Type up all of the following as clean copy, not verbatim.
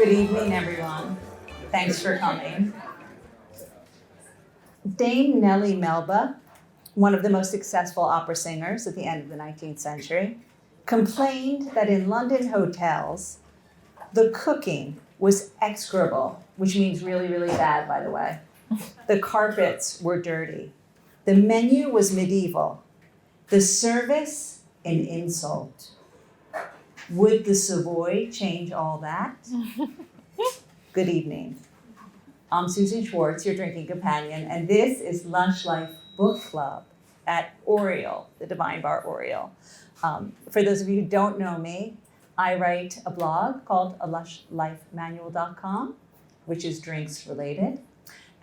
Good evening, everyone. Thanks for coming. Dame Nellie Melba, one of the most successful opera singers at the end of the 19th century, complained that in London hotels, the cooking was execrable, which means really, really bad, by the way. The carpets were dirty. The menu was medieval. The service, an insult. Would the Savoy change all that? Good evening. I'm Susan Schwartz, your drinking companion, and this is Lush Life Book Club at Oriole, the Divine Bar Oriole. For those of you who don't know me, I write a blog called alushlifemanual.com, which is drinks related.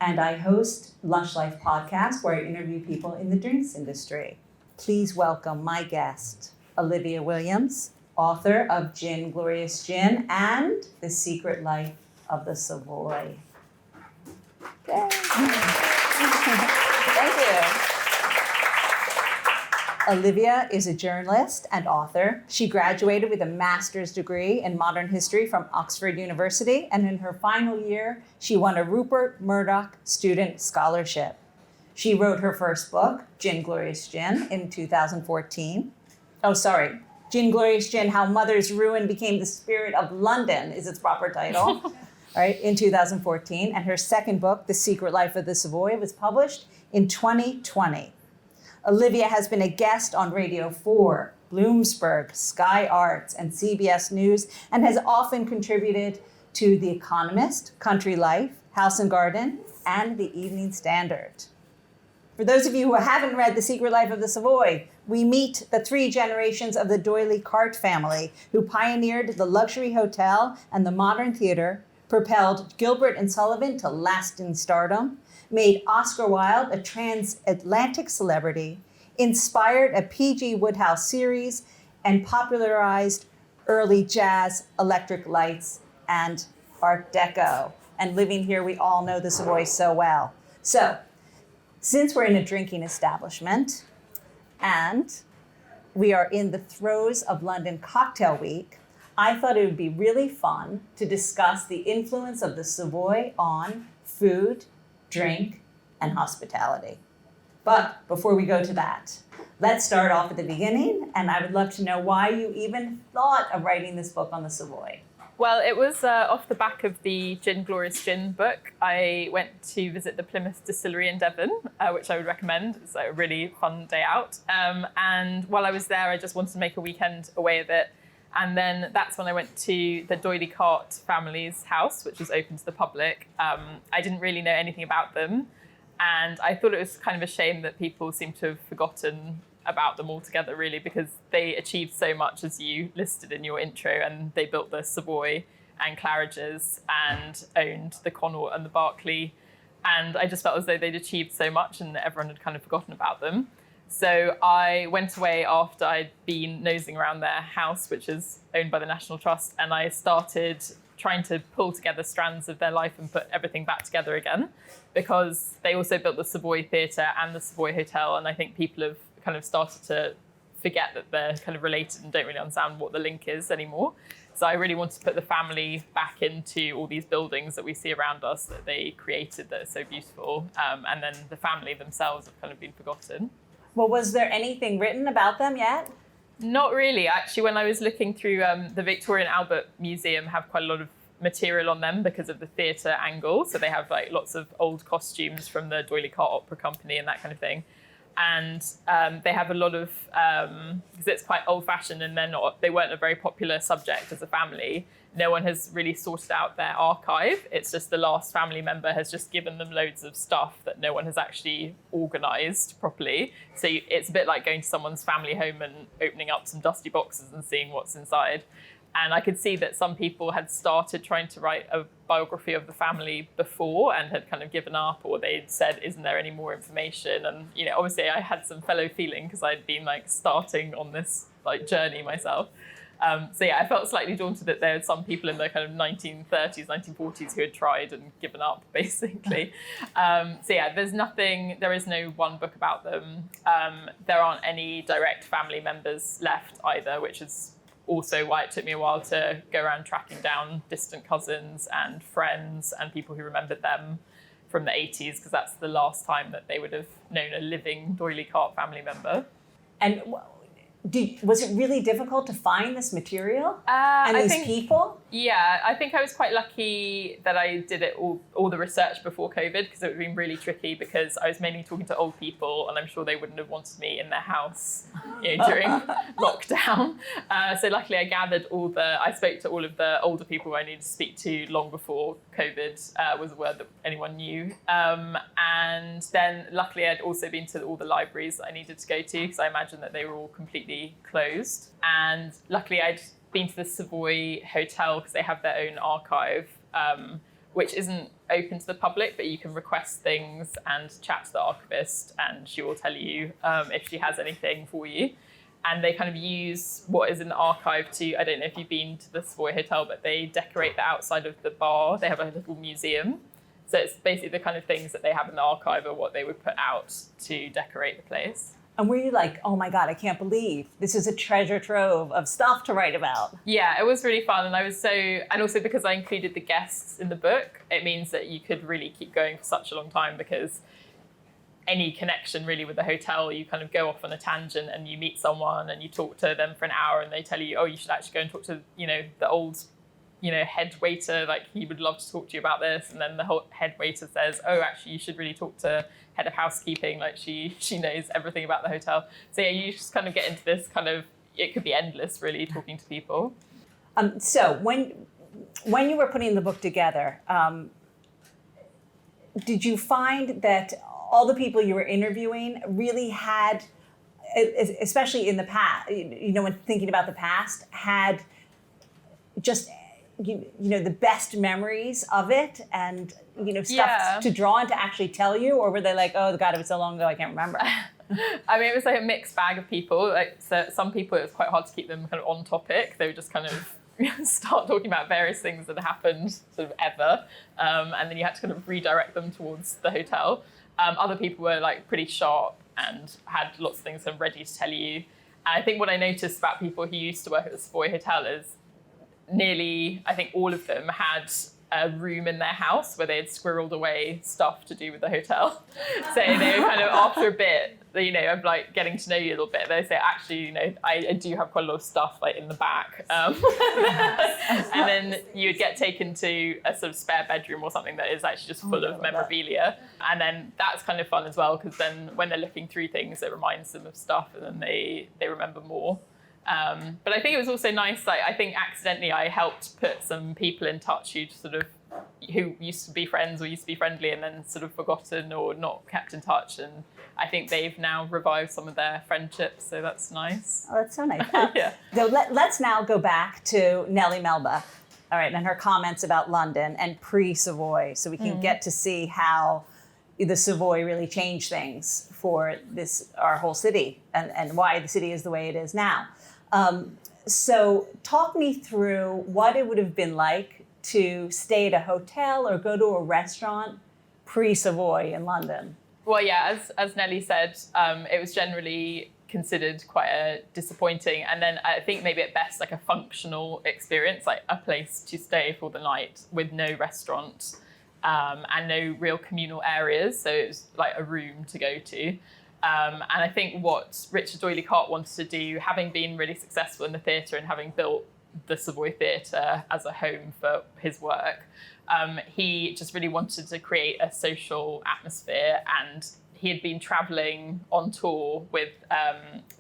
And I host Lush Life podcast where I interview people in the drinks industry. Please welcome my guest, Olivia Williams, author of Gin, Glorious Gin, and The Secret Life of the Savoy. Yay. Thank you. Olivia is a journalist and author. She graduated with a master's degree in modern history from Oxford University, and in her final year, she won a Rupert Murdoch Student Scholarship. She wrote her first book, Gin, Glorious Gin, in 2014. Gin, Glorious Gin, How Mother's Ruin Became the Spirit of London is its proper title, right, in 2014. And her second book, The Secret Life of the Savoy, was published in 2020. Olivia has been a guest on Radio 4, Bloomsburg, Sky Arts, and CBS News, and has often contributed to The Economist, Country Life, House and Garden, and The Evening Standard. For those of you who haven't read The Secret Life of the Savoy, we meet the three generations of the D'Oyly Carte family who pioneered the luxury hotel and the modern theater, propelled Gilbert and Sullivan to lasting stardom, made Oscar Wilde a transatlantic celebrity, inspired a P.G. Wodehouse series, and popularized early jazz, electric lights, and Art Deco. And living here, we all know the Savoy so well. So, since we're in a drinking establishment and we are in the throes of London Cocktail Week, I thought it would be really fun to discuss the influence of the Savoy on food, drink, and hospitality. But before we go to that, let's start off at the beginning, and I would love to know why you even thought of writing this book on the Savoy. Well, it was off the back of the Gin, Glorious Gin book. I went to visit the Plymouth Distillery in Devon, which I would recommend. It's a really fun day out. And while I was there, I just wanted to make a weekend away of it. And then that's when I went to the D'Oyly Carte family's house, which was open to the public. I didn't really know anything about them. And I thought it was kind of a shame that people seem to have forgotten about them altogether, really, because they achieved so much, as you listed in your intro, and they built the Savoy and Claridge's and owned the Connaught and the Berkeley. And I just felt as though they'd achieved so much and everyone had kind of forgotten about them. So I went away after I'd been nosing around their house, which is owned by the National Trust, and I started trying to pull together strands of their life and put everything back together again, because they also built the Savoy Theatre and the Savoy Hotel, and I think people have kind of started to forget that they're kind of related and don't really understand what the link is anymore. So I really wanted to put the family back into all these buildings that we see around us that they created that are so beautiful, and then the family themselves have kind of been forgotten. Well, was there anything written about them yet? Not really. Actually, when I was looking through the Victoria and Albert Museum have quite a lot of material on them because of the theatre angle. So they have like lots of old costumes from the D'Oyly Carte Opera Company and that kind of thing. And they have a lot of, because it's quite old-fashioned and they weren't a very popular subject as a family. No one has really sorted out their archive. It's just the last family member has just given them loads of stuff that no one has actually organised properly. So it's a bit like going to someone's family home and opening up some dusty boxes and seeing what's inside. And I could see that some people had started trying to write a biography of the family before and had kind of given up, or they'd said, isn't there any more information? And, you know, obviously I had some fellow feeling because I'd been like starting on this like journey myself. So yeah, I felt slightly daunted that there were some people in the kind of 1930s, 1940s who had tried and given up, basically. So yeah, there is no one book about them. There aren't any direct family members left either, which is also why it took me a while to go around tracking down distant cousins and friends and people who remembered them from the 80s, because that's the last time that they would have known a living D'Oyly Carte family member. And was it really difficult to find this material and these people? Yeah, I think I was quite lucky that I did it all the research before COVID, because it would have been really tricky, because I was mainly talking to old people and I'm sure they wouldn't have wanted me in their house during lockdown. So luckily I spoke to all of the older people I needed to speak to long before COVID was a word that anyone knew. And then luckily I'd also been to all the libraries that I needed to go to, because I imagined that they were all completely closed. And luckily I'd been to the Savoy Hotel, because they have their own archive, which isn't open to the public, but you can request things and chat to the archivist and she will tell you if she has anything for you. And they kind of use what is in the archive to, I don't know if you've been to the Savoy Hotel, but they decorate the outside of the bar. They have a little museum. So it's basically the kind of things that they have in the archive are what they would put out to decorate the place. And were you like, oh my God, I can't believe this is a treasure trove of stuff to write about? Yeah, it was really fun. And also because I included the guests in the book, it means that you could really keep going for such a long time, because any connection really with the hotel, you kind of go off on a tangent and you meet someone and you talk to them for an hour and they tell you, oh, you should actually go and talk to, the old, head waiter, like he would love to talk to you about this. And then the whole head waiter says, oh, actually you should really talk to head of housekeeping, like she knows everything about the hotel. So yeah, you just kind of get into this kind of, it could be endless really talking to people. So when you were putting the book together, did you find that all the people you were interviewing really had, especially in the past, when thinking about the past, had just the best memories of it and stuff to draw and to actually tell you, or were they like, oh God, it was so long ago I can't remember? I mean, it was like a mixed bag of people. Like, so some people, it was quite hard to keep them kind of on topic. They would just kind of start talking about various things that happened sort of ever, and then you had to kind of redirect them towards the hotel. Other people were like pretty sharp and had lots of things kind of ready to tell you. And I think what I noticed about people who used to work at the Savoy Hotel is nearly, I think all of them had a room in their house where they had squirreled away stuff to do with the hotel. So they were kind of, after a bit, of like getting to know you a little bit, they say, actually, I do have quite a lot of stuff like in the back. And then you would get taken to a sort of spare bedroom or something that is actually just full of memorabilia. And then that's kind of fun as well, because then when they're looking through things, it reminds them of stuff and then they remember more. But I think it was also nice, like, I think accidentally I helped put some people in touch who used to be friends or used to be friendly and then sort of forgotten or not kept in touch. And I think they've now revived some of their friendships, so that's nice. Oh, that's so nice. Yeah. So let's now go back to Nellie Melba, all right, and her comments about London and pre-Savoy, so we can get to see how the Savoy really changed things for our whole city and why the city is the way it is now. So talk me through what it would have been like to stay at a hotel or go to a restaurant pre-Savoy in London. Well, yeah, as Nellie said, it was generally considered quite disappointing. And then I think maybe at best like a functional experience, like a place to stay for the night with no restaurant and no real communal areas. So it was like a room to go to. And I think what Richard D'Oyly Carte wanted to do, having been really successful in the theatre and having built the Savoy Theatre as a home for his work, he just really wanted to create a social atmosphere. And he had been travelling on tour with,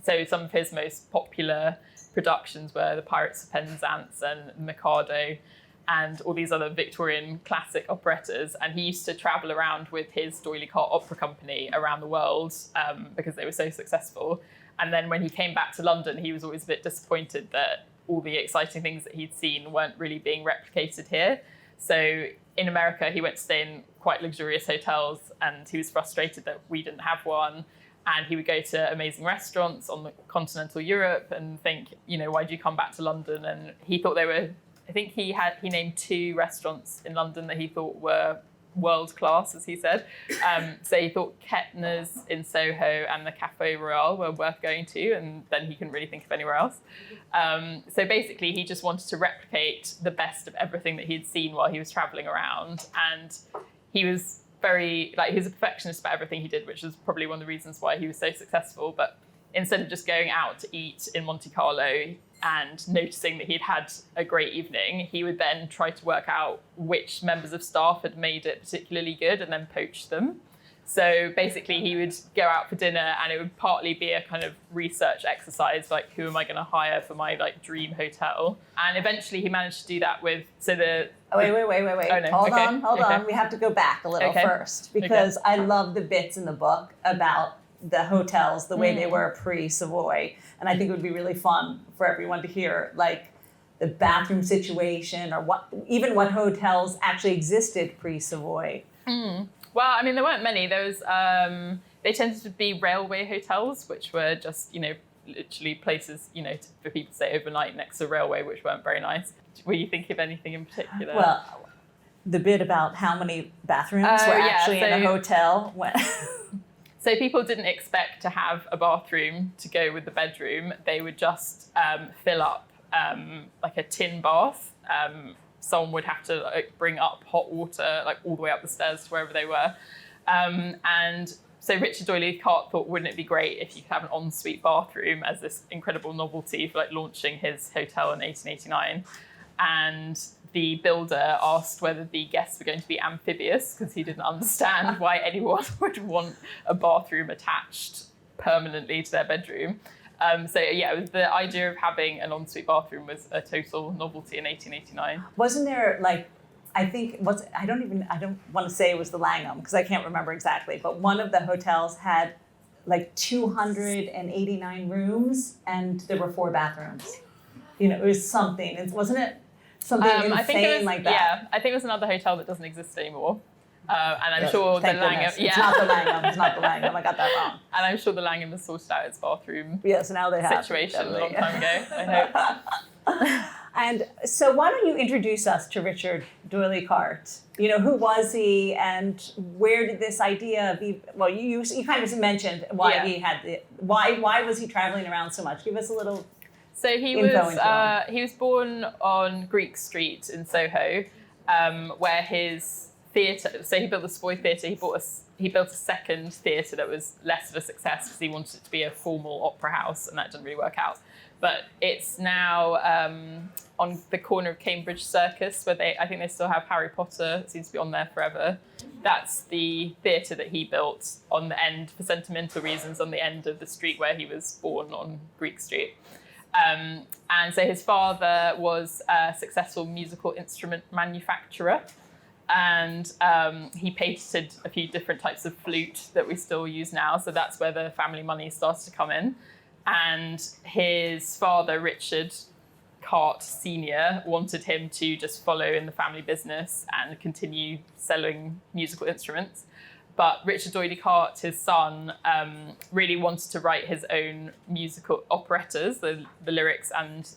so some of his most popular productions were The Pirates of Penzance and Mikado and all these other Victorian classic operettas. And he used to travel around with his D'Oyly Carte Opera Company around the world because they were so successful. And then when he came back to London, he was always a bit disappointed that all the exciting things that he'd seen weren't really being replicated here. So in America, he went to stay in quite luxurious hotels and he was frustrated that we didn't have one. And he would go to amazing restaurants on continental Europe and think, why do you come back to London? And he thought I think he named 2 restaurants in London that he thought were world class, as he said. So he thought Kettner's in Soho and the Café Royal were worth going to, and then he couldn't really think of anywhere else. So basically, he just wanted to replicate the best of everything that he'd seen while he was traveling around. And he was he was a perfectionist about everything he did, which was probably one of the reasons why he was so successful. But instead of just going out to eat in Monte Carlo and noticing that he'd had a great evening, he would then try to work out which members of staff had made it particularly good and then poach them. So basically he would go out for dinner, and it would partly be a kind of research exercise, like who am I going to hire for my dream hotel? And eventually he managed to do that with, Wait. Oh, no. Hold on. We have to go back a little first, because I love the bits in the book about the hotels, the way they were pre-Savoy. And I think it would be really fun for everyone to hear, the bathroom situation, or what hotels actually existed pre-Savoy. Well, I mean, there weren't many. There was, they tended to be railway hotels, which were just, literally places, for people to stay overnight next to a railway, which weren't very nice. Were you thinking of anything in particular? Well, the bit about how many bathrooms were actually in a hotel. So people didn't expect to have a bathroom to go with the bedroom. They would just fill up a tin bath. Someone would have to bring up hot water all the way up the stairs to wherever they were. And so Richard Doyley Carte thought, wouldn't it be great if you could have an ensuite bathroom as this incredible novelty for launching his hotel in 1889. And the builder asked whether the guests were going to be amphibious, because he didn't understand why anyone would want a bathroom attached permanently to their bedroom. The idea of having an ensuite bathroom was a total novelty in 1889. Wasn't there I don't want to say it was the Langham, because I can't remember exactly, but one of the hotels had 289 rooms and there were 4 bathrooms. It was something, wasn't it? Something insane like that. Yeah, I think it was another hotel that doesn't exist anymore. And I'm sure the Langham... Yeah. It's not the Langham. It's not the Langham. I got that wrong. And I'm sure the Langham has sorted out its bathroom now they have situation a long time ago, I hope. And so why don't you introduce us to Richard Doyley Carte? Who was he, and where did this idea be? Well, you kind of mentioned why he had why was he traveling around so much? Give us a little. So he was born on Greek Street in Soho, where his theatre. So he built the Savoy Theatre. He built a second theatre that was less of a success because he wanted it to be a formal opera house, and that didn't really work out. But it's now on the corner of Cambridge Circus, where I think they still have Harry Potter. It seems to be on there forever. That's the theatre that he built on the end, for sentimental reasons, on the end of the street where he was born on Greek Street. And so his father was a successful musical instrument manufacturer, and he patented a few different types of flute that we still use now. So that's where the family money started to come in. And his father, Richard Carte Sr., wanted him to just follow in the family business and continue selling musical instruments. But Richard Doyley Carte, his son, really wanted to write his own musical operettas, the lyrics and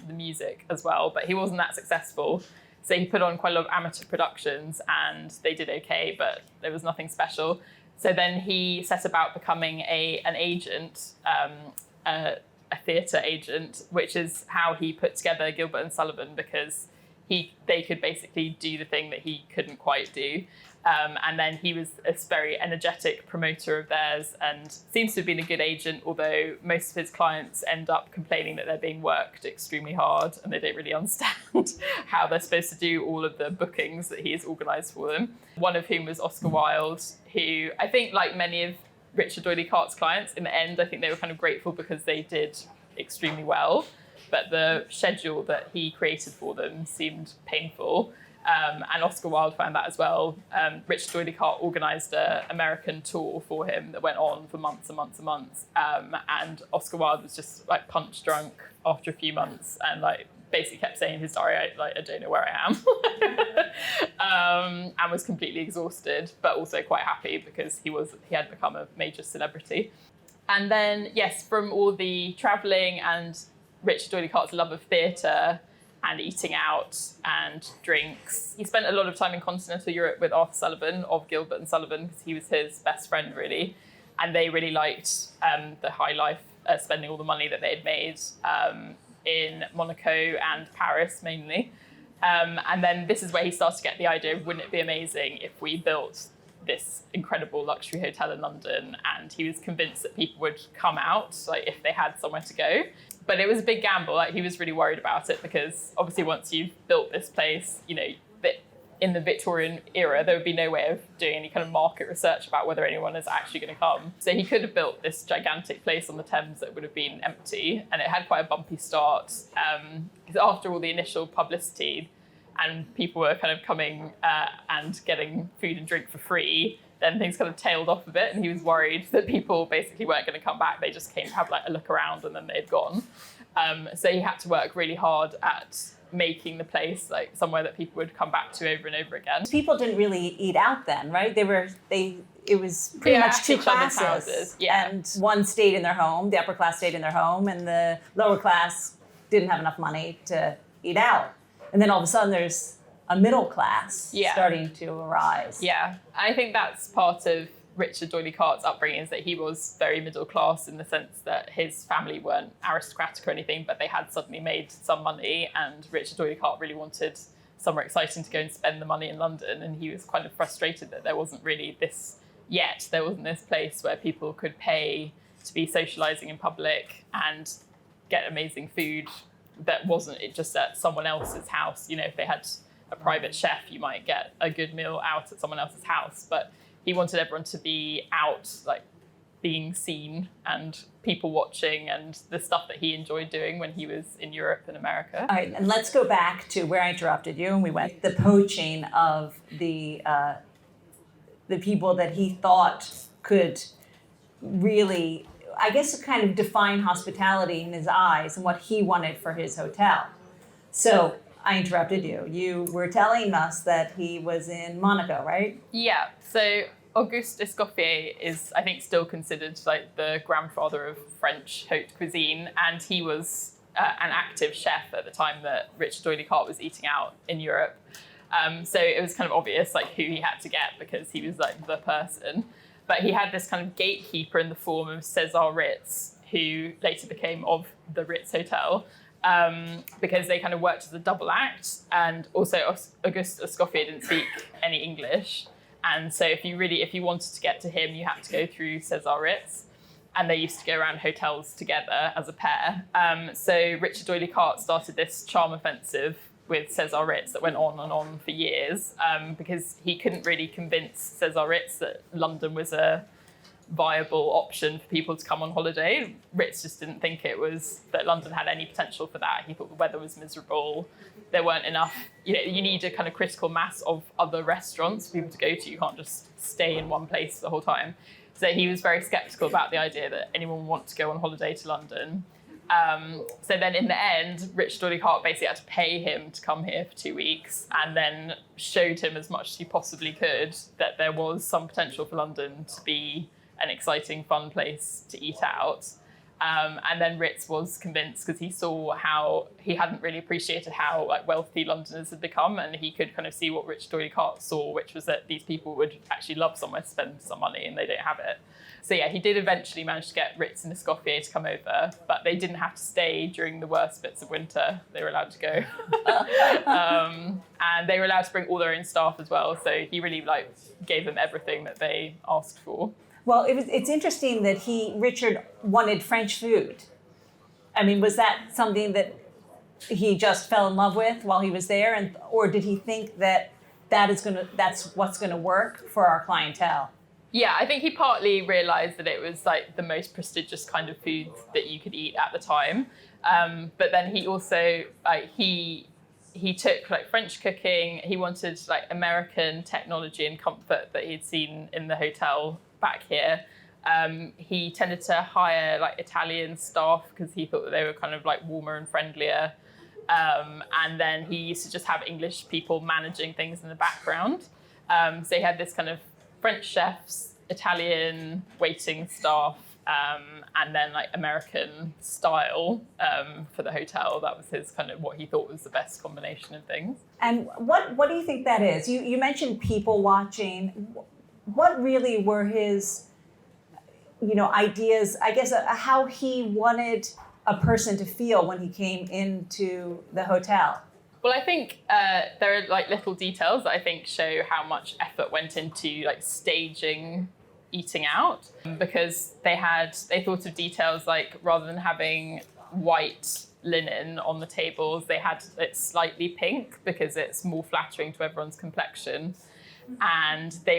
the music as well. But he wasn't that successful. So he put on quite a lot of amateur productions, and they did okay, but there was nothing special. So then he set about becoming an agent, a theatre agent, which is how he put together Gilbert and Sullivan, because they could basically do the thing that he couldn't quite do. And then he was a very energetic promoter of theirs, and seems to have been a good agent, although most of his clients end up complaining that they're being worked extremely hard and they don't really understand how they're supposed to do all of the bookings that he has organised for them. One of whom was Oscar Wilde, who I think, like many of Richard Doyley Carte's clients, in the end, I think they were kind of grateful because they did extremely well, but the schedule that he created for them seemed painful. And Oscar Wilde found that as well. Richard Doyley Carte organised an American tour for him that went on for months and months and months. And Oscar Wilde was just punch drunk after a few months, and basically kept saying in his diary, I don't know where I am. And was completely exhausted, but also quite happy because he had become a major celebrity. And then, yes, from all the travelling and Richard Doyley Carte's love of theatre, and eating out and drinks. He spent a lot of time in continental Europe with Arthur Sullivan of Gilbert and Sullivan because he was his best friend, really. And they really liked the high life, spending all the money that they had made in Monaco and Paris mainly. And then this is where he started to get the idea of, wouldn't it be amazing if we built this incredible luxury hotel in London? And he was convinced that people would come out, like if they had somewhere to go. But it was a big gamble. Like, he was really worried about it because obviously once you've built this place, you know, in the Victorian era, there would be no way of doing any kind of market research about whether anyone is actually going to come. So he could have built this gigantic place on the Thames that would have been empty, and it had quite a bumpy start. Because after all the initial publicity and people were kind of coming and getting food and drink for free, then things kind of tailed off a bit, and he was worried that people basically weren't going to come back. They just came to have like a look around and then they'd gone. So he had to work really hard at making the place like somewhere that people would come back to over and over again. People didn't really eat out then, right? It was pretty much two classes. Yeah. And one stayed in their home, the upper class stayed in their home, and the lower class didn't have enough money to eat out. And then all of a sudden there's a middle class starting to arise. Yeah, I think that's part of Richard D'Oyly Carte's upbringing, is that he was very middle class in the sense that his family weren't aristocratic or anything, but they had suddenly made some money, and Richard D'Oyly Carte really wanted somewhere exciting to go and spend the money in London, and he was kind of frustrated that there wasn't really this yet. There wasn't this place where people could pay to be socialising in public and get amazing food that wasn't just at someone else's house. You know, if they had a private chef, you might get a good meal out at someone else's house, but he wanted everyone to be out, like being seen and people watching, and the stuff that he enjoyed doing when he was in Europe and America. All right, and let's go back to where I interrupted you, and we went the poaching of the people that he thought could really, I guess, kind of define hospitality in his eyes and what he wanted for his hotel. So I interrupted you. You were telling us that he was in Monaco, right? Yeah, so Auguste Escoffier is, I think, still considered like the grandfather of French haute cuisine, and he was an active chef at the time that Richard D'Oyly Carte was eating out in Europe. So it was kind of obvious like who he had to get because he was like the person. But he had this kind of gatekeeper in the form of César Ritz, who later became of the Ritz Hotel, because they kind of worked as a double act, and also Auguste Escoffier didn't speak any English. And so if you wanted to get to him, you had to go through César Ritz, and they used to go around hotels together as a pair. So Richard D'Oyly Carte started this charm offensive with César Ritz that went on and on for years, because he couldn't really convince César Ritz that London was a viable option for people to come on holiday. Ritz just didn't think that London had any potential for that. He thought the weather was miserable. There weren't enough, you need a kind of critical mass of other restaurants for people to go to. You can't just stay in one place the whole time. So he was very skeptical about the idea that anyone would want to go on holiday to London. So then in the end, Richard D'Oyly Carte basically had to pay him to come here for 2 weeks, and then showed him as much as he possibly could that there was some potential for London to be an exciting, fun place to eat out. And then Ritz was convinced because he saw how he hadn't really appreciated how like wealthy Londoners had become, and he could kind of see what Richard D'Oyly Carte saw, which was that these people would actually love somewhere to spend some money and they don't have it. So yeah, he did eventually manage to get Ritz and Escoffier to come over, but they didn't have to stay during the worst bits of winter. They were allowed to go. And they were allowed to bring all their own staff as well. So he really gave them everything that they asked for. Well, it's interesting that Richard wanted French food. I mean, was that something that he just fell in love with while he was there, or did he think that that's what's going to work for our clientele? Yeah, I think he partly realised that it was like the most prestigious kind of food that you could eat at the time. But then he also he took like French cooking. He wanted like American technology and comfort that he'd seen in the hotel back here. He tended to hire like Italian staff because he thought that they were kind of like warmer and friendlier. And then he used to just have English people managing things in the background. So he had this kind of French chefs, Italian waiting staff, and then like American style for the hotel. That was his kind of what he thought was the best combination of things. And what do you think that is? You mentioned people watching. What really were his, ideas, I guess, how he wanted a person to feel when he came into the hotel? Well, I think there are like little details that I think show how much effort went into like staging eating out, because they thought of details like rather than having white linen on the tables, they had it slightly pink because it's more flattering to everyone's complexion. And they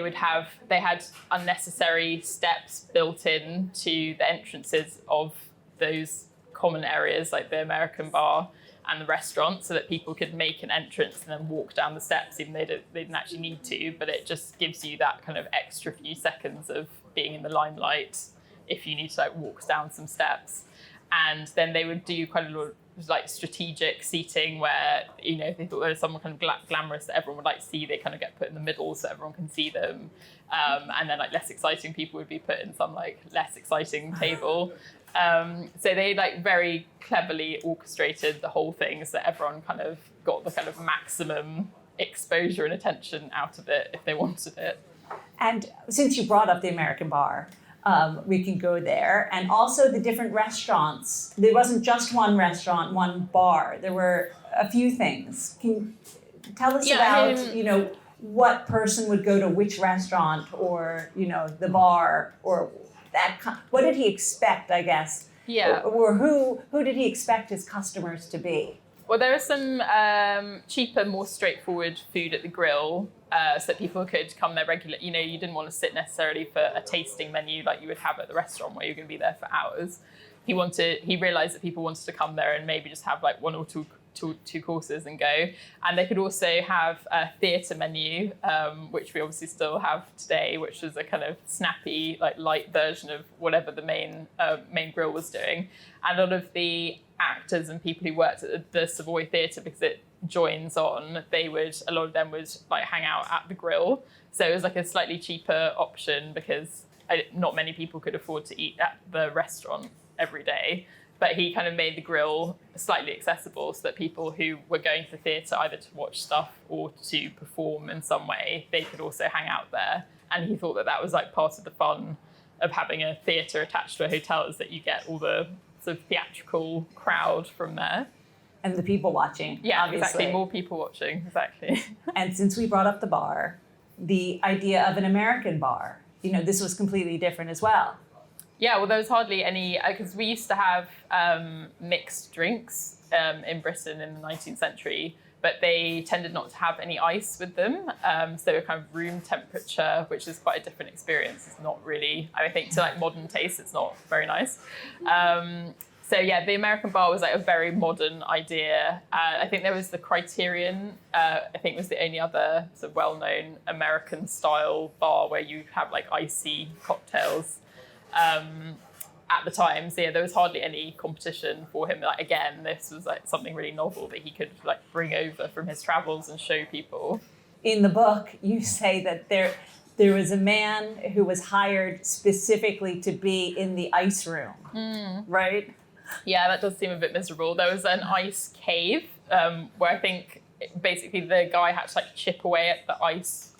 had unnecessary steps built in to the entrances of those common areas like the American bar and the restaurant, so that people could make an entrance and then walk down the steps, even though they didn't actually need to. But it just gives you that kind of extra few seconds of being in the limelight if you need to like walk down some steps. And then they would do quite a lot of like strategic seating where, if they thought there was someone kind of glamorous that everyone would like to see, they kind of get put in the middle so everyone can see them. And then like less exciting people would be put in some like less exciting table. So they like very cleverly orchestrated the whole thing so that everyone kind of got the kind of maximum exposure and attention out of it if they wanted it. And since you brought up the American bar, we can go there. And also the different restaurants. There wasn't just one restaurant, one bar. There were a few things. Can you tell us about, what person would go to which restaurant or, the bar or that? What did he expect, I guess? Yeah. Or who did he expect his customers to be? Well, there was some cheaper, more straightforward food at the grill, so that people could come there regularly. You didn't want to sit necessarily for a tasting menu like you would have at the restaurant where you're going to be there for hours. He realized that people wanted to come there and maybe just have like one or two courses and go. And they could also have a theatre menu, which we obviously still have today, which was a kind of snappy, like light version of whatever the main grill was doing. And a lot of the actors and people who worked at the Savoy Theatre, because it joins on, a lot of them would like hang out at the grill. So it was like a slightly cheaper option because not many people could afford to eat at the restaurant every day. But he kind of made the grill slightly accessible so that people who were going to the theatre either to watch stuff or to perform in some way, they could also hang out there. And he thought that was like part of the fun of having a theatre attached to a hotel, is that you get all the sort of theatrical crowd from there. And the people watching. Yeah, obviously. Exactly. More people watching, exactly. And since we brought up the bar, the idea of an American bar, this was completely different as well. Yeah, well, there was hardly any, because we used to have mixed drinks in Britain in the 19th century, but they tended not to have any ice with them. So they were kind of room temperature, which is quite a different experience. It's not really, I think to like modern taste, it's not very nice. So yeah, the American bar was like a very modern idea. I think there was the Criterion, I think was the only other sort of well-known American style bar where you have like icy cocktails. At the time, so yeah, there was hardly any competition for him. Like again, this was like something really novel that he could like bring over from his travels and show people. In the book, you say that there was a man who was hired specifically to be in the ice room, right? Yeah, that does seem a bit miserable. There was an ice cave where I think basically the guy had to like chip away at the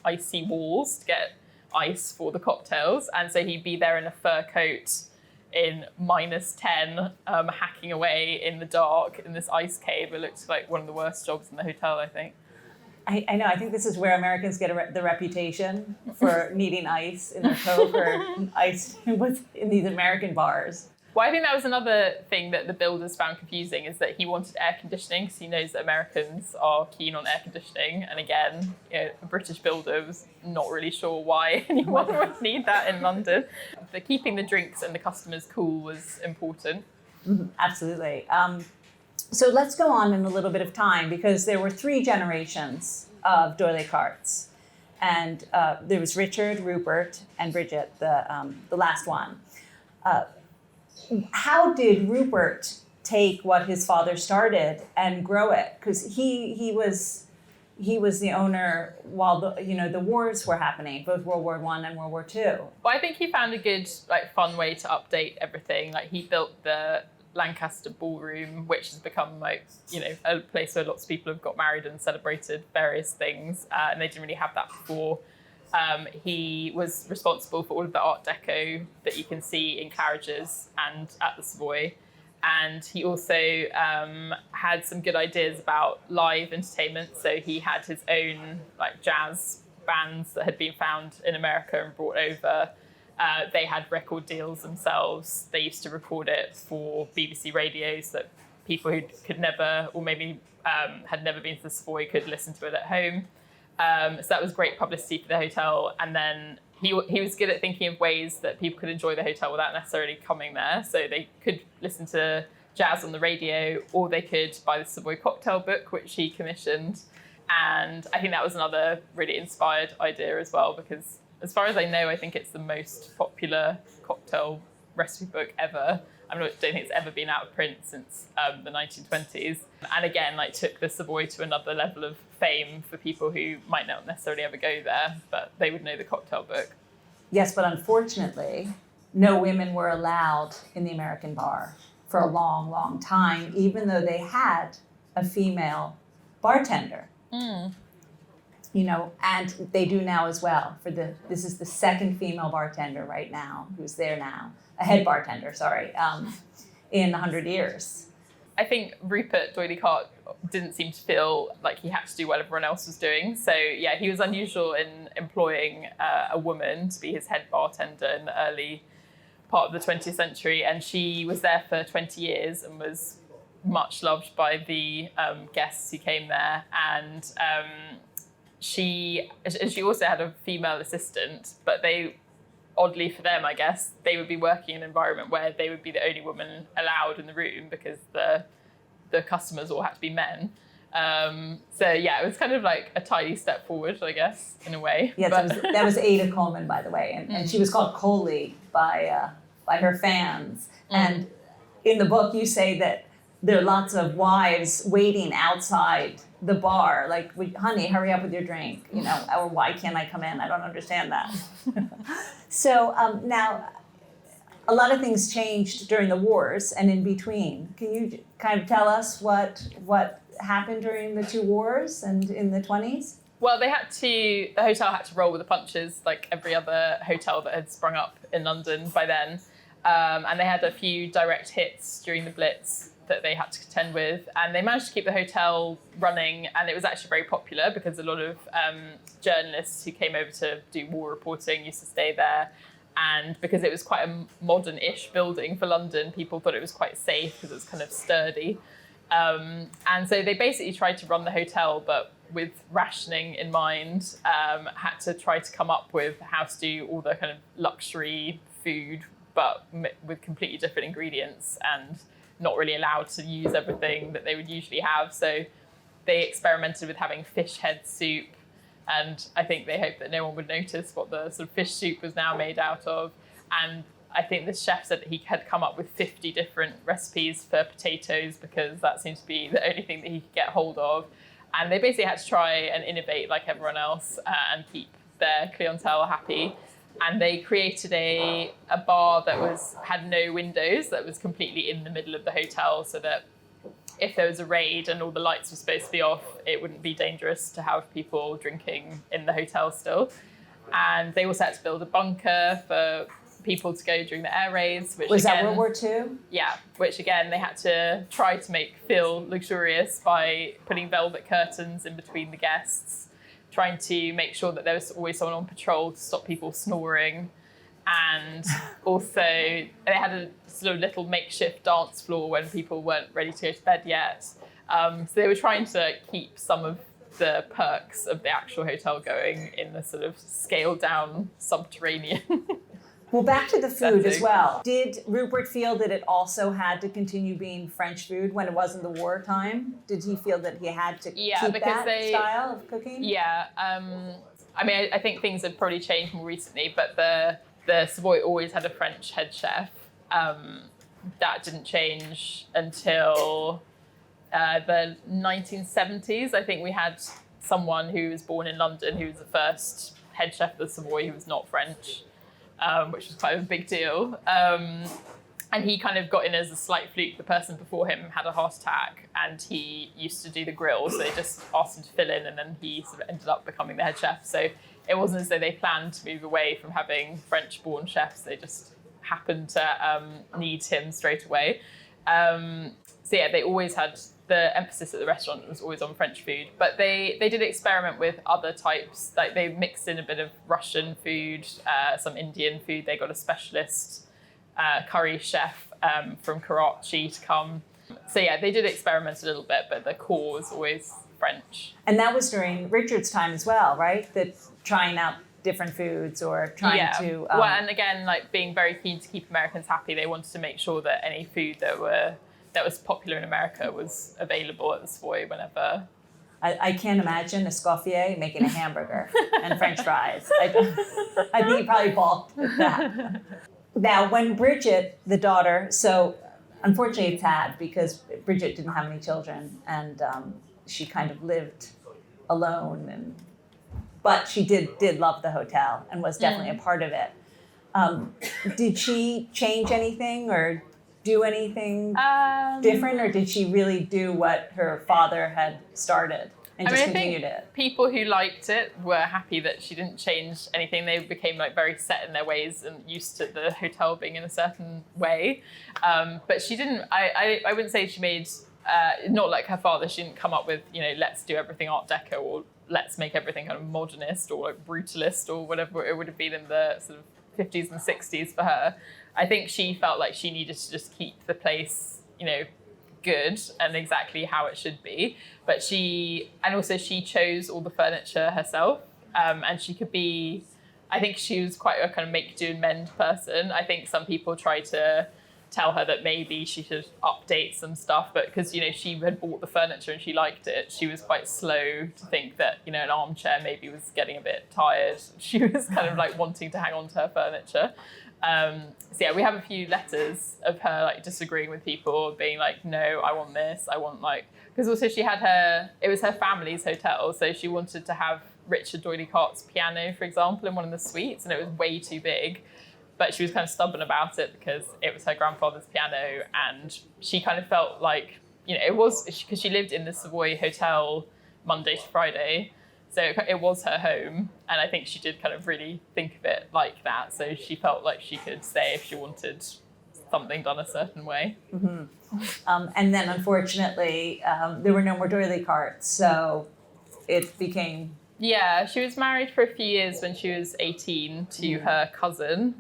icy walls to get ice for the cocktails, and so he'd be there in a fur coat in -10, hacking away in the dark in this ice cave. It looks like one of the worst jobs in the hotel, I think. I know. I think this is where Americans get the reputation for needing ice in their Coke or ice in these American bars. Well, I think that was another thing that the builders found confusing, is that he wanted air conditioning because he knows that Americans are keen on air conditioning. And again, a British builder was not really sure why anyone would need that in London. But keeping the drinks and the customers cool was important. Mm-hmm, absolutely. So let's go on in a little bit of time, because there were 3 generations of d'Oyly carts. And there was Richard, Rupert, and Bridget, the last one. How did Rupert take what his father started and grow it? Because he was, he was the owner while the wars were happening, both World War I and World War II. Well, I think he found a good, fun way to update everything. Like, he built the Lancaster Ballroom, which has become a place where lots of people have got married and celebrated various things, and they didn't really have that before. He was responsible for all of the Art Deco that you can see in Claridge's and at the Savoy. And he also had some good ideas about live entertainment. So he had his own jazz bands that had been found in America and brought over. They had record deals themselves. They used to record it for BBC Radio so that people who could never, or maybe had never been to the Savoy, could listen to it at home. So that was great publicity for the hotel. And then he was good at thinking of ways that people could enjoy the hotel without necessarily coming there. So they could listen to jazz on the radio, or they could buy the Savoy cocktail book, which he commissioned. And I think that was another really inspired idea as well, because as far as I know, I think it's the most popular cocktail recipe book ever. I don't think it's ever been out of print since the 1920s. And again, took the Savoy to another level of fame for people who might not necessarily ever go there, but they would know the cocktail book. Yes, but unfortunately, no women were allowed in the American bar for a long, long time, even though they had a female bartender. And they do now as well. This is the second female bartender right now who's there now, a head bartender, in 100 years. I think Rupert Doyley-Carte didn't seem to feel like he had to do what everyone else was doing. So yeah, he was unusual in employing a woman to be his head bartender in the early part of the 20th century. And she was there for 20 years and was much loved by the guests who came there. And she also had a female assistant, but oddly for them, I guess, they would be working in an environment where they would be the only woman allowed in the room because the customers all had to be men. So yeah, it was kind of like a tiny step forward, I guess, in a way. Yes, that was Ada Coleman, by the way, and she was called Coley by her fans. And in the book, you say that there are lots of wives waiting outside the bar, like, honey, hurry up with your drink, or why can't I come in? I don't understand that. So now, a lot of things changed during the wars and in between. Can you kind of tell us what happened during the two wars and in the 20s? Well, the hotel had to roll with the punches like every other hotel that had sprung up in London by then. And they had a few direct hits during the Blitz that they had to contend with, and they managed to keep the hotel running, and it was actually very popular because a lot of journalists who came over to do war reporting used to stay there, and because it was quite a modern-ish building for London, people thought it was quite safe because it was kind of sturdy, and so they basically tried to run the hotel, but with rationing in mind, had to try to come up with how to do all the kind of luxury food, but with completely different ingredients, and not really allowed to use everything that they would usually have. So they experimented with having fish head soup, and I think they hoped that no one would notice what the sort of fish soup was now made out of. And I think the chef said that he had come up with 50 different recipes for potatoes because that seemed to be the only thing that he could get hold of. And they basically had to try and innovate like everyone else and keep their clientele happy. And they created a bar that had no windows, that was completely in the middle of the hotel, so that if there was a raid and all the lights were supposed to be off, it wouldn't be dangerous to have people drinking in the hotel still. And they also had to build a bunker for people to go during the air raids. Was that World War II? Yeah, which again, they had to try to feel luxurious by putting velvet curtains in between the guests, trying to make sure that there was always someone on patrol to stop people snoring. And also they had a sort of little makeshift dance floor when people weren't ready to go to bed yet. So they were trying to keep some of the perks of the actual hotel going in the sort of scaled down subterranean. Well, back to the food as well. Did Rupert feel that it also had to continue being French food when it wasn't the wartime? Did he feel that he had to keep that style of cooking? Yeah. I think things have probably changed more recently, but the Savoy always had a French head chef. That didn't change until the 1970s. I think we had someone who was born in London, who was the first head chef of the Savoy who was not French, which was quite a big deal. And he kind of got in as a slight fluke. The person before him had a heart attack and he used to do the grill. So they just asked him to fill in and then he sort of ended up becoming the head chef. So it wasn't as though they planned to move away from having French-born chefs. They just happened to need him straight away. So yeah, they always had the emphasis at the restaurant was always on French food, but they did experiment with other types. Like they mixed in a bit of Russian food, some Indian food. They got a specialist curry chef from Karachi to come. So yeah, they did experiment a little bit, but the core was always French. And that was during Richard's time as well, right? That trying out different foods or trying to... Well, and again, like being very keen to keep Americans happy, they wanted to make sure that any food that was popular in America was available at the Savoy whenever. I can't imagine Escoffier making a hamburger and French fries. I think he probably balked at that. Now, when Bridget, the daughter, so unfortunately it's sad because Bridget didn't have any children and she kind of lived alone, but she did love the hotel and was definitely a part of it. Did she change anything or do anything different, or did she really do what her father had started and just continued it? People who liked it were happy that she didn't change anything. They became like very set in their ways and used to the hotel being in a certain way. But she didn't. I wouldn't say she made not like her father. She didn't come up with let's do everything Art Deco or let's make everything kind of modernist or like brutalist or whatever it would have been in the sort of 50s and 60s for her. I think she felt like she needed to just keep the place, good and exactly how it should be. But she chose all the furniture herself. And she could be, I think she was quite a kind of make do and mend person. I think some people try to tell her that maybe she should update some stuff, but because she had bought the furniture and she liked it, she was quite slow to think that an armchair maybe was getting a bit tired. She was kind of like wanting to hang on to her furniture. So yeah, we have a few letters of her like disagreeing with people, being like, no, I want this, I want because also she had it was her family's hotel, so she wanted to have Richard Doyley-Cart's piano, for example, in one of the suites, and it was way too big. But she was kind of stubborn about it because it was her grandfather's piano, and she kind of felt like, it was because she lived in the Savoy Hotel Monday to Friday. So it was her home, and I think she did kind of really think of it like that. So she felt like she could stay if she wanted something done a certain way. Mm-hmm. And then unfortunately, there were no more doily carts, so it became... Yeah, she was married for a few years when she was 18 to her cousin.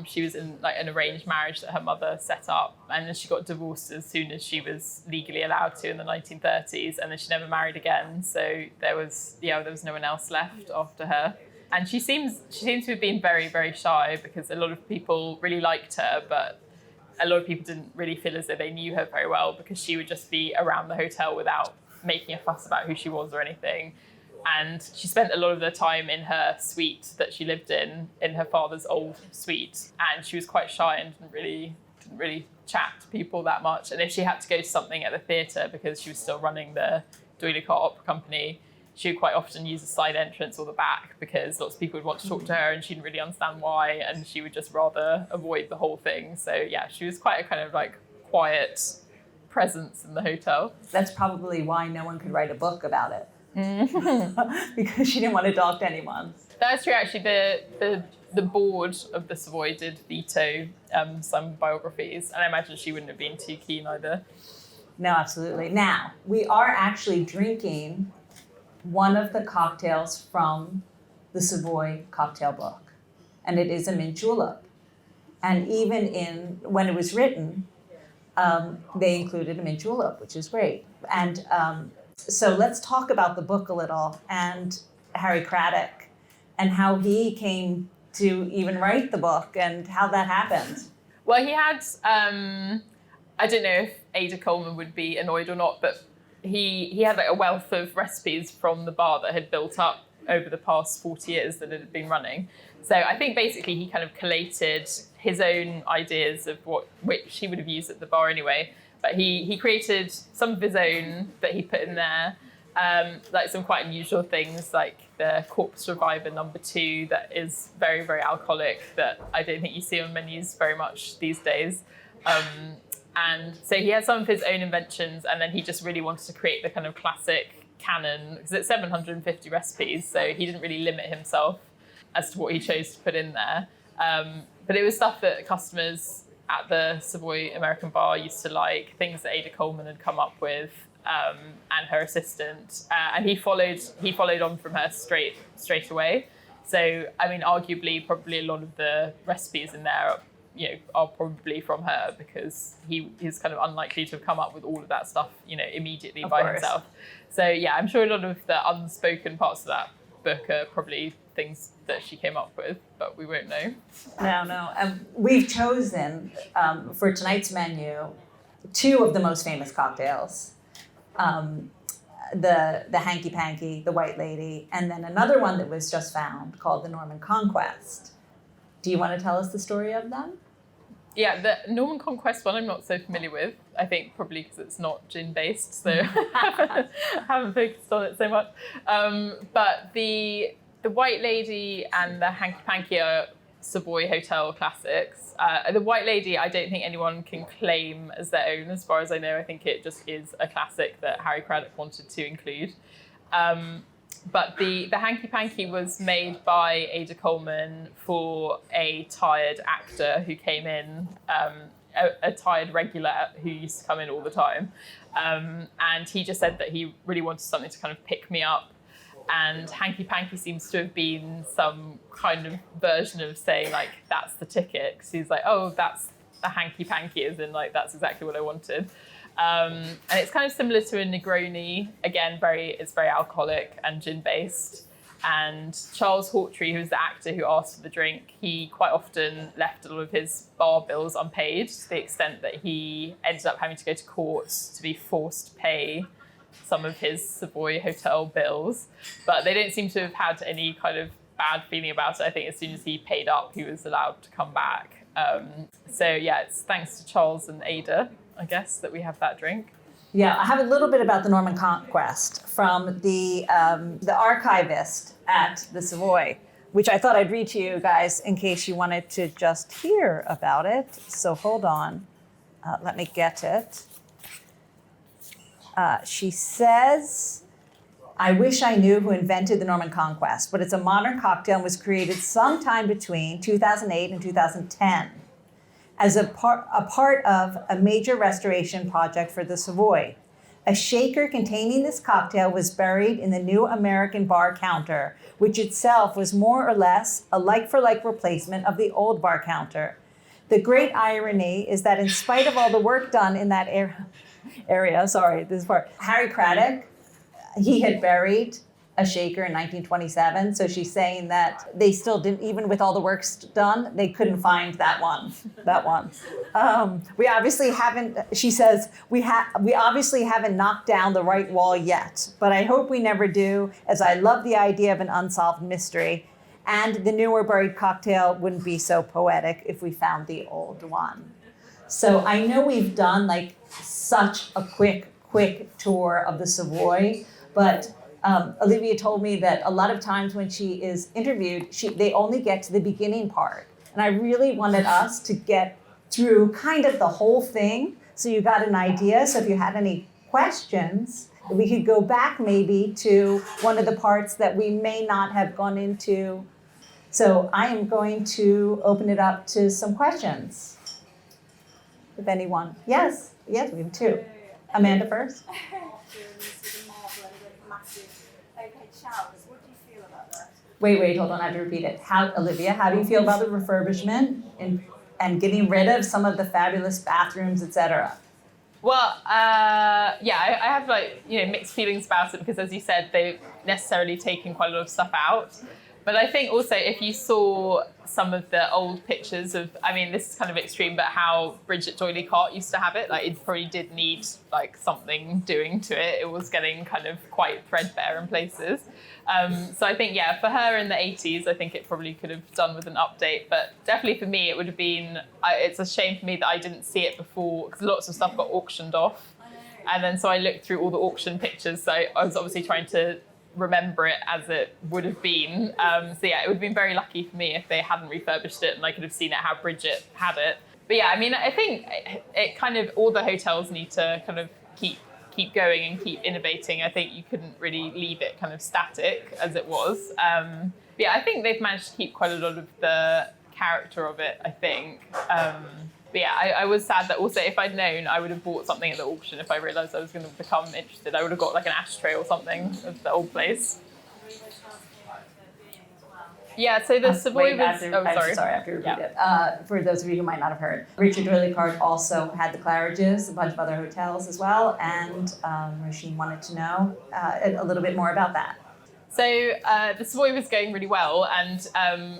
She was in like an arranged marriage that her mother set up, and then she got divorced as soon as she was legally allowed to in the 1930s, and then she never married again. So there was no one else left after her. And she seems to have been very, very shy because a lot of people really liked her, but a lot of people didn't really feel as though they knew her very well because she would just be around the hotel without making a fuss about who she was or anything. And she spent a lot of the time in her suite that she lived in her father's old suite. And she was quite shy and didn't really chat to people that much. And if she had to go to something at the theatre because she was still running the Doyley-Cart Opera Company, she would quite often use a side entrance or the back because lots of people would want to talk to her and she didn't really understand why, and she would just rather avoid the whole thing. So yeah, she was quite a kind of like quiet presence in the hotel. That's probably why no one could write a book about it. Because she didn't want to talk to anyone. That's true. Actually, the board of the Savoy did veto some biographies, and I imagine she wouldn't have been too keen either. No, absolutely. Now, we are actually drinking one of the cocktails from the Savoy cocktail book, and it is a mint julep. And even when it was written, they included a mint julep, which is great. And so let's talk about the book a little, and Harry Craddock, and how he came to even write the book and how that happened. Well, he had, I don't know if Ada Coleman would be annoyed or not, but he had like a wealth of recipes from the bar that had built up over the past 40 years that it had been running. So I think basically he kind of collated his own ideas of which he would have used at the bar anyway. But he created some of his own that he put in there. like some quite unusual things, like the Corpse Reviver #2 that is very, very alcoholic, that I don't think you see on menus very much these days. And so he had some of his own inventions, and then he just really wanted to create the kind of classic canon, because it's 750 recipes, so he didn't really limit himself as to what he chose to put in there. But it was stuff that customers at the Savoy American Bar used to like, things that Ada Coleman had come up with, and her assistant, and he followed on from her straight away. So I mean, arguably, probably a lot of the recipes in there, are probably from her, because he is kind of unlikely to have come up with all of that stuff, immediately by himself. So yeah, I'm sure a lot of the unspoken parts of that book are probably things that she came up with, but we won't know. No. We've chosen for tonight's menu 2 of the most famous cocktails. The Hanky Panky, the White Lady, and then another one that was just found called the Norman Conquest. Do you want to tell us the story of them? Yeah, the Norman Conquest one I'm not so familiar with. I think probably because it's not gin-based, so I haven't focused on it so much. But the White Lady and the Hanky Panky are Savoy Hotel classics. The White Lady, I don't think anyone can claim as their own, as far as I know. I think it just is a classic that Harry Craddock wanted to include. But the Hanky Panky was made by Ada Coleman for a tired actor who came in, a tired regular who used to come in all the time. And he just said that he really wanted something to kind of pick me up. And Hanky Panky seems to have been some kind of version of saying, like, that's the ticket. Because he's like, oh, that's the Hanky Panky, as in, like, that's exactly what I wanted. And it's kind of similar to a Negroni. Again, it's very alcoholic and gin-based. And Charles Hawtrey, who's the actor who asked for the drink, he quite often left a lot of his bar bills unpaid, to the extent that he ended up having to go to court to be forced to pay some of his Savoy Hotel bills. But they don't seem to have had any kind of bad feeling about it. I think as soon as he paid up, he was allowed to come back. So yeah, it's thanks to Charles and Ada, I guess, that we have that drink. Yeah, I have a little bit about the Norman Conquest from the archivist at the Savoy, which I thought I'd read to you guys in case you wanted to just hear about it. So hold on, let me get it. She says, I wish I knew who invented the Norman Conquest, but it's a modern cocktail and was created sometime between 2008 and 2010 as a part of a major restoration project for the Savoy. A shaker containing this cocktail was buried in the new American bar counter, which itself was more or less a like-for-like replacement of the old bar counter. The great irony is that in spite of all the work done in that area, Harry Craddock, he had buried a shaker in 1927. So she's saying that they still didn't, even with all the work done, they couldn't find that one. We obviously haven't, she says, we obviously haven't knocked down the right wall yet, but I hope we never do, as I love the idea of an unsolved mystery. And the newer buried cocktail wouldn't be so poetic if we found the old one. So I know we've done like such a quick tour of the Savoy, but Olivia told me that a lot of times when she is interviewed, they only get to the beginning part. And I really wanted us to get through kind of the whole thing, so you got an idea. So if you had any questions, we could go back maybe to one of the parts that we may not have gone into. So I am going to open it up to some questions. If anyone, yes, we have 2. Amanda first. Wait, hold on, I have to repeat it. Olivia, how do you feel about the refurbishment and getting rid of some of the fabulous bathrooms, etc.? Well, I have mixed feelings about it, because as you said, they've necessarily taken quite a lot of stuff out. But I think also if you saw some of the old pictures of, I mean, this is kind of extreme, but how Bridget D'Oyly Carte used to have it, like it probably did need like something doing to it. It was getting kind of quite threadbare in places. So I think, for her in the 80s, I think it probably could have done with an update. But definitely for me, it would have been, it's a shame for me that I didn't see it before, because lots of stuff got auctioned off. And then so I looked through all the auction pictures. So I was obviously trying to remember it as it would have been. So yeah, it would have been very lucky for me if they hadn't refurbished it and I could have seen it how Bridget had it. But yeah, I mean, I think it kind of, all the hotels need to kind of keep going and keep innovating. I think you couldn't really leave it kind of static as it was. But yeah, I think they've managed to keep quite a lot of the character of it, I think. But yeah, I was sad that also if I'd known, I would have bought something at the auction if I realised I was going to become interested. I would have got like an ashtray or something of the old place. Yeah, so the Savoy was... After you repeat it. For those of you who might not have heard, Richard Doyley-Cart also had the Claridge's, a bunch of other hotels as well, and Roisin wanted to know a little bit more about that. So the Savoy was going really well, and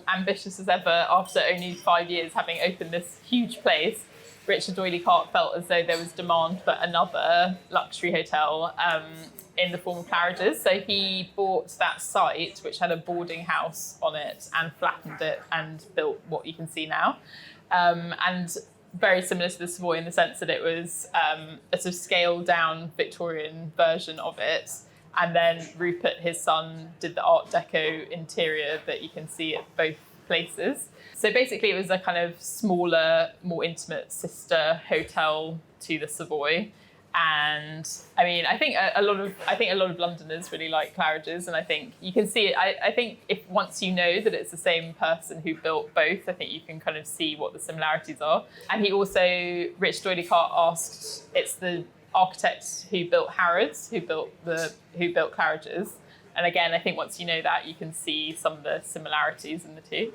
ambitious as ever, after only 5 years having opened this huge place, Richard Doyley-Cart felt as though there was demand for another luxury hotel in the form of Claridge's. So he bought that site, which had a boarding house on it, and flattened it and built what you can see now. And very similar to the Savoy in the sense that it was a sort of scaled down Victorian version of it. And then Rupert, his son, did the Art Deco interior that you can see at both places. So basically it was a kind of smaller, more intimate sister hotel to the Savoy. And I mean, I think a lot of Londoners really like Claridge's, and I think you can see it. I think if once you know that it's the same person who built both, I think you can kind of see what the similarities are. And he also, Rich Doyley-Cart asked, it's the architect who built Harrods, who built Claridge's. And again, I think once you know that, you can see some of the similarities in the two.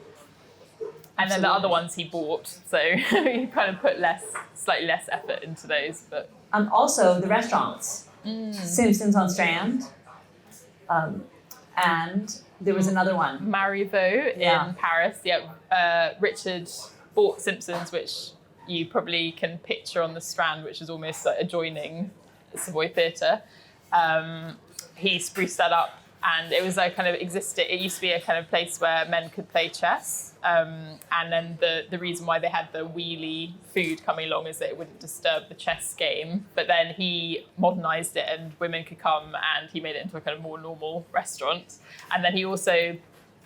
And then the other ones he bought, so he kind of put slightly less effort into those. But also the restaurants, Simpsons on Strand, and there was another one, Marivaux in Paris. Yeah, Richard bought Simpsons, which you probably can picture on the Strand, which is almost like adjoining the Savoy Theatre. He spruced that up, and it was like kind of it used to be a kind of place where men could play chess. And then the reason why they had the wheelie food coming along is that it wouldn't disturb the chess game. But then he modernised it and women could come, and he made it into a kind of more normal restaurant. And then he also,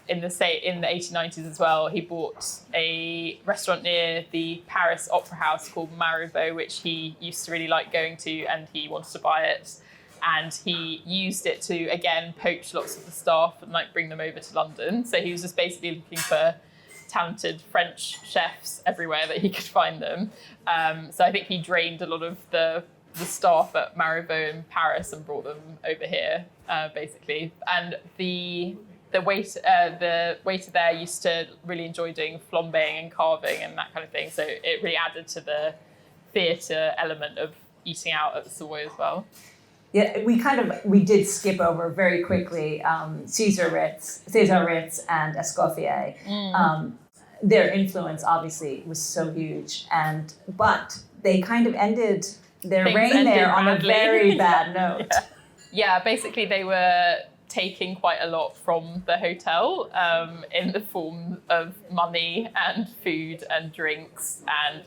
in the 1890s as well, he bought a restaurant near the Paris Opera House called Marivaux, which he used to really like going to, and he wanted to buy it. And he used it to, again, poach lots of the staff and like bring them over to London. So he was just basically looking for talented French chefs everywhere that he could find them. So I think he drained a lot of the staff at Marivaux in Paris and brought them over here, basically. And the waiter there used to really enjoy doing flambéing and carving and that kind of thing. So it really added to the theatre element of eating out at the Savoy as well. Yeah, we did skip over very quickly César Ritz and Escoffier. Their influence obviously was so huge, but they kind of ended their reign there on a very bad note. Yeah, basically they were taking quite a lot from the hotel in the form of money and food and drinks, and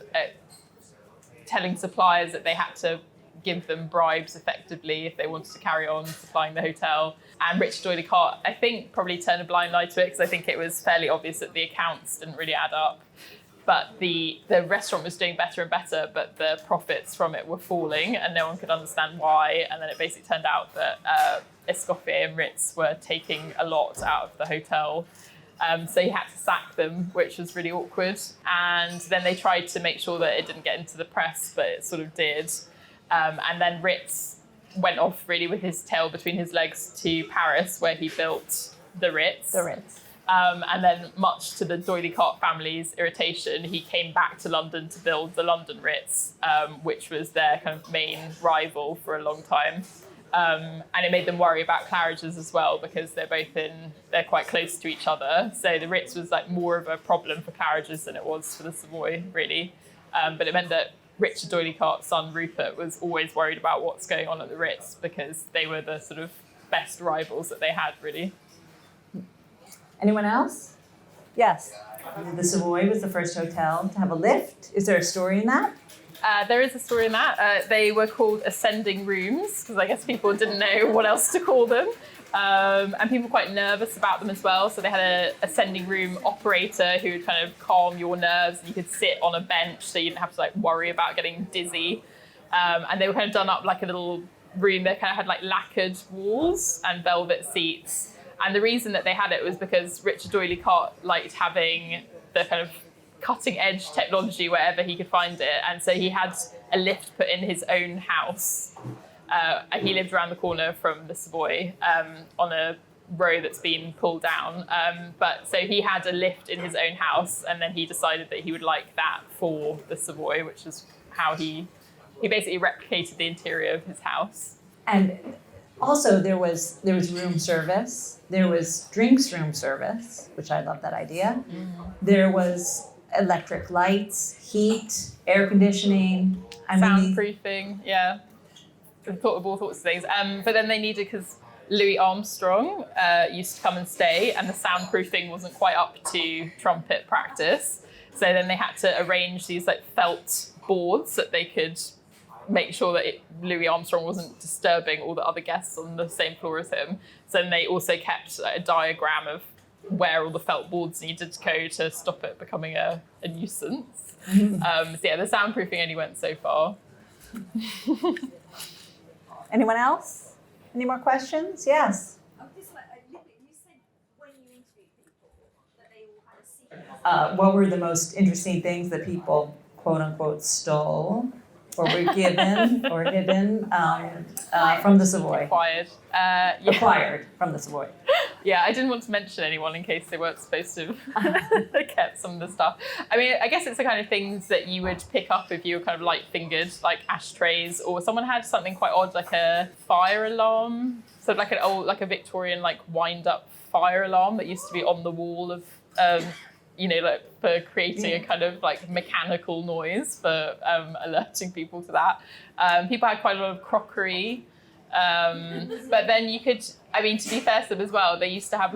telling suppliers that they had to give them bribes effectively if they wanted to carry on supplying the hotel. And Richard Doyley-Cart, I think, probably turned a blind eye to it because I think it was fairly obvious that the accounts didn't really add up. But the restaurant was doing better and better, but the profits from it were falling and no one could understand why. And then it basically turned out that Escoffier and Ritz were taking a lot out of the hotel. So he had to sack them, which was really awkward. And then they tried to make sure that it didn't get into the press, but it sort of did. And then Ritz went off really with his tail between his legs to Paris, where he built the Ritz. And then, much to the Doyley-Cart family's irritation, he came back to London to build the London Ritz, which was their kind of main rival for a long time. And it made them worry about Claridge's as well, because they're quite close to each other. So the Ritz was like more of a problem for Claridge's than it was for the Savoy, really. But it meant that Richard Doyley-Cart's son Rupert was always worried about what's going on at the Ritz, because they were the sort of best rivals that they had, really. Anyone else? Yes. The Savoy was the first hotel to have a lift. Is there a story in that? There is a story in that. They were called ascending rooms because I guess people didn't know what else to call them. And people were quite nervous about them as well. So they had an ascending room operator who would kind of calm your nerves, and you could sit on a bench so you didn't have to like worry about getting dizzy. And they were kind of done up like a little room. They kind of had like lacquered walls and velvet seats. And the reason that they had it was because Richard Doyley-Cott liked having the kind of cutting edge technology wherever he could find it. And so he had a lift put in his own house. And he lived around the corner from the Savoy on a row that's been pulled down. But so he had a lift in his own house, and then he decided that he would like that for the Savoy, which is how he basically replicated the interior of his house. And also there was room service. There was drinks room service, which I love that idea. There was electric lights, heat, air conditioning. Soundproofing, yeah. I thought of all sorts of things. But then they needed, because Louis Armstrong used to come and stay, and the soundproofing wasn't quite up to trumpet practice. So then they had to arrange these like felt boards that they could make sure that Louis Armstrong wasn't disturbing all the other guests on the same floor as him. So then they also kept a diagram of where all the felt boards needed to go to stop it becoming a nuisance. So yeah, the soundproofing only went so far. Anyone else? Any more questions? Yes. You said when you interviewed people that they all had a secret. What were the most interesting things that people, quote unquote, stole or were given or hidden from the Savoy? Acquired. Acquired from the Savoy. Yeah, I didn't want to mention anyone in case they weren't supposed to have kept some of the stuff. I mean, I guess it's the kind of things that you would pick up if you were kind of light-fingered, like ashtrays, or someone had something quite odd, like a fire alarm. So like an old, like a Victorian, like wind-up fire alarm that used to be on the wall of, like for creating a kind of like mechanical noise for alerting people to that. People had quite a lot of crockery. But then you could, I mean, to be fair to them as well, they used to have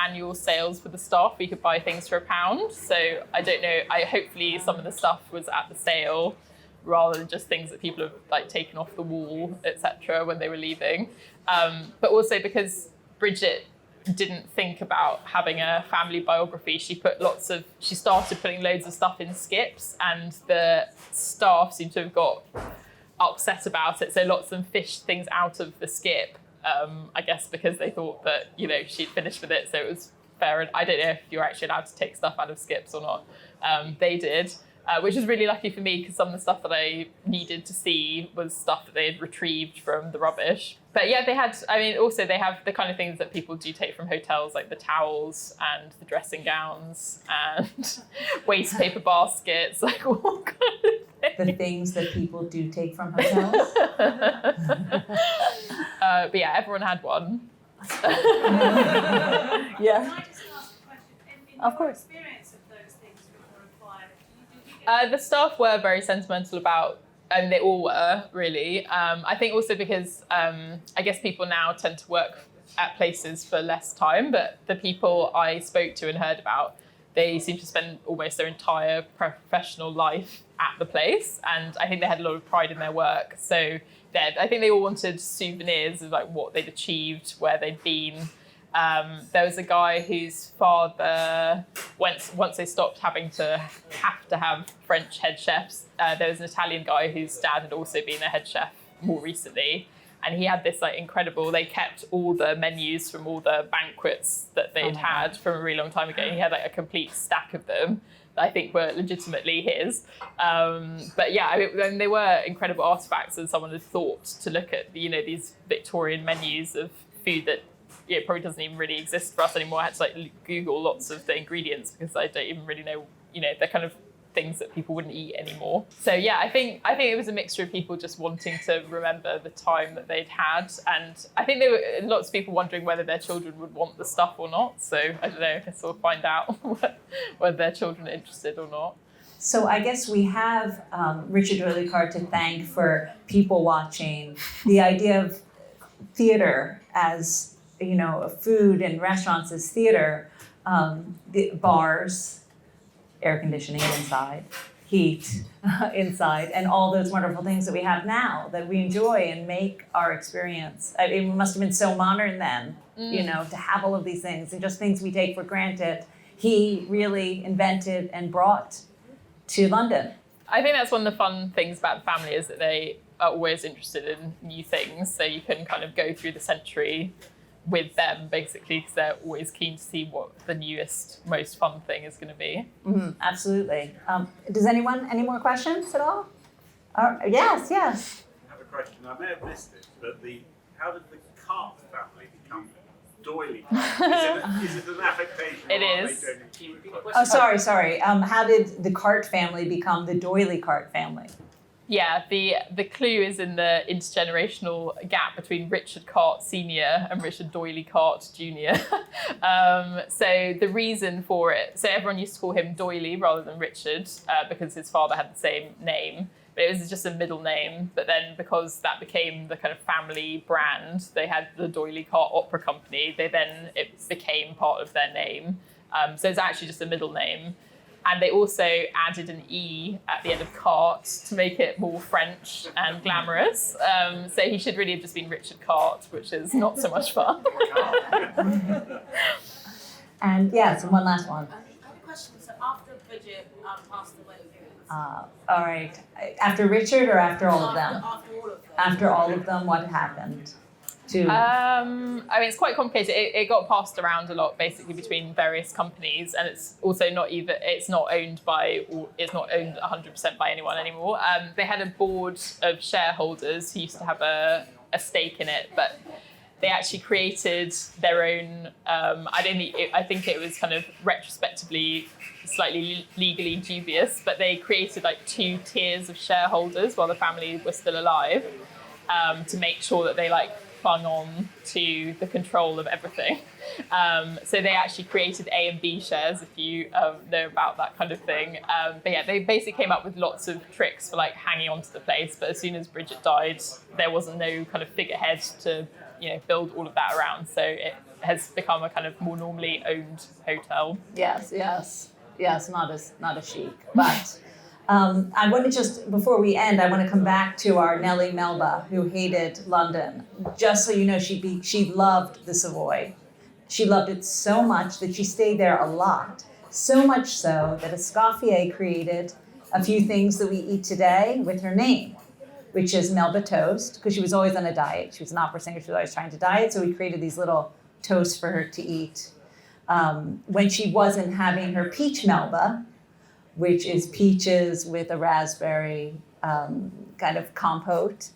annual sales for the staff. We could buy things for £1. So I don't know, hopefully some of the stuff was at the sale rather than just things that people have like taken off the wall, etc. when they were leaving. But also because Bridget didn't think about having a family biography, she started putting loads of stuff in skips, and the staff seemed to have got upset about it, so lots of them fished things out of the skip, I guess because they thought that she'd finished with it, so it was fair. And I don't know if you're actually allowed to take stuff out of skips or not. They did, which was really lucky for me because some of the stuff that I needed to see was stuff that they had retrieved from the rubbish. But yeah, they have the kind of things that people do take from hotels, like the towels and the dressing gowns and waste paper baskets, like all kind of The things that people do take from hotels. But yeah, everyone had one. Yeah. Can I just ask a question? In Of your course. experience of those things before acquired, did you get The staff were very sentimental about, and they all were really. I think also because I guess people now tend to work at places for less time, but the people I spoke to and heard about, they seem to spend almost their entire professional life at the place, and I think they had a lot of pride in their work. So I think they all wanted souvenirs of like what they'd achieved, where they'd been. There was a guy whose father, once they stopped having to have French head chefs, there was an Italian guy whose dad had also been a head chef more recently. And he had this like incredible, they kept all the menus from all the banquets that they'd had from a really long time ago. He had like a complete stack of them that I think were legitimately his. But yeah, I mean, they were incredible artifacts, and someone had thought to look at, these Victorian menus of food that probably doesn't even really exist for us anymore. I had to like Google lots of the ingredients because I don't even really know, they're kind of things that people wouldn't eat anymore. So yeah, I think it was a mixture of people just wanting to remember the time that they'd had, and I think there were lots of people wondering whether their children would want the stuff or not. So I don't know, I guess we'll find out whether their children are interested or not. So I guess we have Richard Doyley-Cott to thank for people watching. The idea of theater as, food and restaurants as theater the bars, air conditioning inside, heat inside, and all those wonderful things that we have now that we enjoy and make our experience. It must have been so modern then, to have all of these things and just things we take for granted. He really invented and brought to London. I think that's one of the fun things about the family is that they are always interested in new things. So you can kind of go through the century with them, basically, because they're always keen to see what the newest, most fun thing is going to be. Mm-hmm, absolutely. Does anyone, any more questions at all? Yes. I have a question. I may have missed it, but how did the Cart family become doily? Is it an affectation? It is. Oh, sorry. How did the Cart family become the doily Cart family? Yeah, the clue is in the intergenerational gap between Richard Cart Sr. and Richard Doyley Cart Jr. So the reason for it, so everyone used to call him Doyley rather than Richard because his father had the same name, but it was just a middle name. But then because that became the kind of family brand, they had the Doyley Cart Opera Company. It became part of their name. So it's actually just a middle name. And they also added an E at the end of Cart to make it more French and glamorous. So he should really have just been Richard Cart, which is not so much fun. And so one last one. I have a question. So after Bridget passed away, All right. After Richard or after all of them? After all of them. After all of them, what happened? I mean, it's quite complicated. It got passed around a lot, basically, between various companies, and it's also it's not owned 100% by anyone anymore. They had a board of shareholders who used to have a stake in it, but they actually created their own. I think it was kind of retrospectively slightly legally dubious, but they created like 2 tiers of shareholders while the family was still alive, to make sure that they clung on to the control of everything. So they actually created A and B shares, if you know about that kind of thing. But yeah, they basically came up with lots of tricks for hanging on to the place. But as soon as Bridget died, there wasn't no kind of figurehead to build all of that around. So it has become a kind of more normally owned hotel. Yes, not as chic, but. I want to just, before we end, I want to come back to our Nellie Melba, who hated London. Just so you know, she loved the Savoy. She loved it so much that she stayed there a lot. So much so that Escoffier created a few things that we eat today with her name, which is Melba toast, because she was always on a diet. She was an opera singer, she was always trying to diet, so we created these little toasts for her to eat. When she wasn't having her peach Melba, which is peaches with a raspberry kind of compote.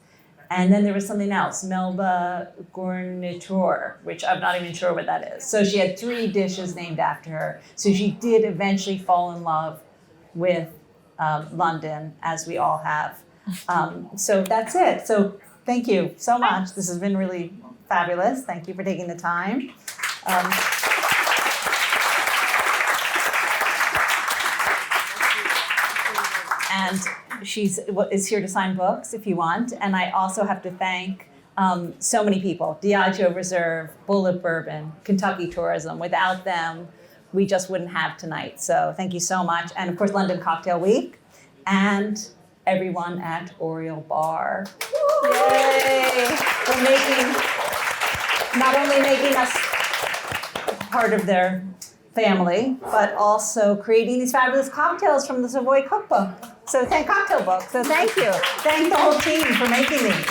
And then there was something else, Melba Gournature, which I'm not even sure what that is. So she had 3 dishes named after her. So she did eventually fall in love with London, as we all have. So that's it. So thank you so much. This has been really fabulous. Thank you for taking the time. And she is here to sign books if you want. And I also have to thank so many people, Diageo Reserve, Bullet Bourbon, Kentucky Tourism. Without them, we just wouldn't have tonight. So thank you so much. And of course, London Cocktail Week and everyone at Oriole Bar. Yay! For not only making us part of their family, but also creating these fabulous cocktails from the Savoy Cookbook. So thank you. Thank the whole team for making these.